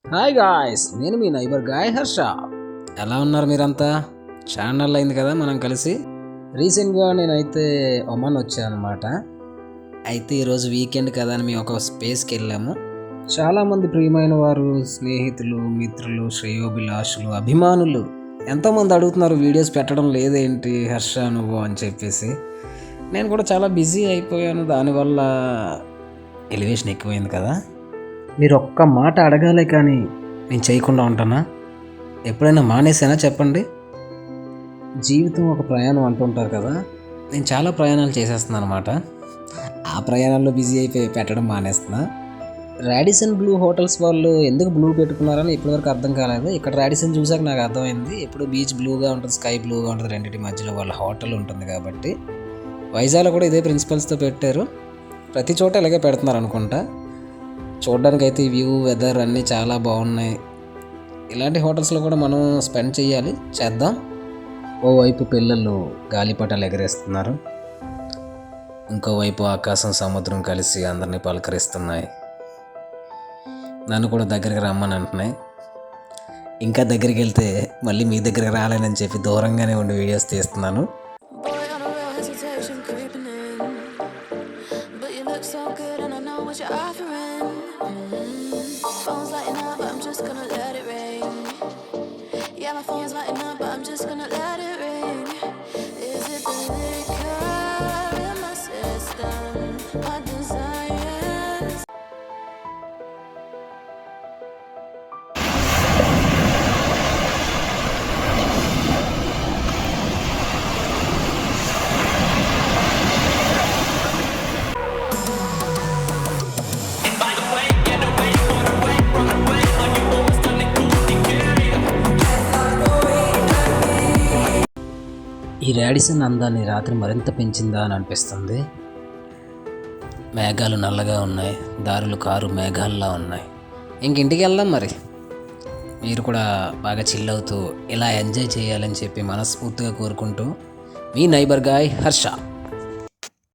Hi guys, నేను మీ neighbour guy Harsha. ఎలా ఉన్నారు మీరంతా? ఛానల్ అయింది కదా మనం కలిసి. రీసెంట్గా నేనైతే ఒమన్ వచ్చాను అనమాట. అయితే ఈరోజు వీకెండ్ కదా అని మేము ఒక స్పేస్కి వెళ్ళాము. చాలామంది ప్రియమైన వారు, స్నేహితులు, మిత్రులు, శ్రేయోభిలాషులు, అభిమానులు ఎంతోమంది అడుగుతున్నారు వీడియోస్ పెట్టడం లేదేంటి హర్ష నువ్వు అని చెప్పేసి. నేను కూడా చాలా బిజీ అయిపోయాను, దానివల్ల ఎలివేషన్ ఎక్కువైంది కదా. మీరు ఒక్క మాట అడగాలి కానీ నేను చేయకుండా ఉంటానా? ఎప్పుడైనా మానేసానా చెప్పండి? జీవితం ఒక ప్రయాణం అంటుంటారు కదా. నేను చాలా ప్రయాణాలు చేసేస్తున్నాను అనమాట. ఆ ప్రయాణాల్లో బిజీ అయిపోయి పెట్టడం మానేస్తున్నా. రాడిసన్ బ్లూ హోటల్స్ వాళ్ళు ఎందుకు బ్లూ పెట్టుకున్నారని ఇప్పటివరకు అర్థం కాలేదు. ఇక్కడ రాడిసన్ చూసాక నాకు అర్థమైంది. ఎప్పుడు బీచ్ బ్లూగా ఉంటుంది, స్కై బ్లూగా ఉంటుంది, రెండింటి మధ్యలో వాళ్ళ హోటల్ ఉంటుంది కాబట్టి. వైజాగ్లో కూడా ఇదే ప్రిన్సిపల్స్తో పెట్టారు. ప్రతి చోట ఇలాగే పెడుతున్నారు అనుకుంటా. చూడడానికి అయితే వ్యూ, వెదర్ అన్నీ చాలా బాగున్నాయి. ఇలాంటి హోటల్స్లో కూడా మనం స్పెండ్ చేద్దాం. ఓవైపు పిల్లలు గాలిపటాలు ఎగరేస్తున్నారు, ఇంకోవైపు ఆకాశం, సముద్రం కలిసి అందరినీ పలకరిస్తున్నాయి. నన్ను కూడా దగ్గరికి రమ్మని అంటున్నాయి. ఇంకా దగ్గరికి వెళ్తే మళ్ళీ మీ దగ్గరికి రాలేనని చెప్పి దూరంగానే ఉండి వీడియోస్ తీస్తున్నాను. Phone's lighting up, I'm just gonna let it rain. Yeah, my phone's lighting up, I'm just gonna let it rain. Is it the liquor in my system? My desires. ఈ రాడిసన్ అందాన్ని రాత్రి మరింత పెంచిందా అని అనిపిస్తుంది. మేఘాలు నల్లగా ఉన్నాయి, దారులు కారు మేఘాల్లా ఉన్నాయి. ఇంటికి వెళ్దాం మరి. మీరు కూడా బాగా చిల్ అవుతూ ఇలా ఎంజాయ్ చేయాలని చెప్పి మనస్ఫూర్తిగా కోరుకుంటూ మీ నైబర్ గాయ్ హర్ష.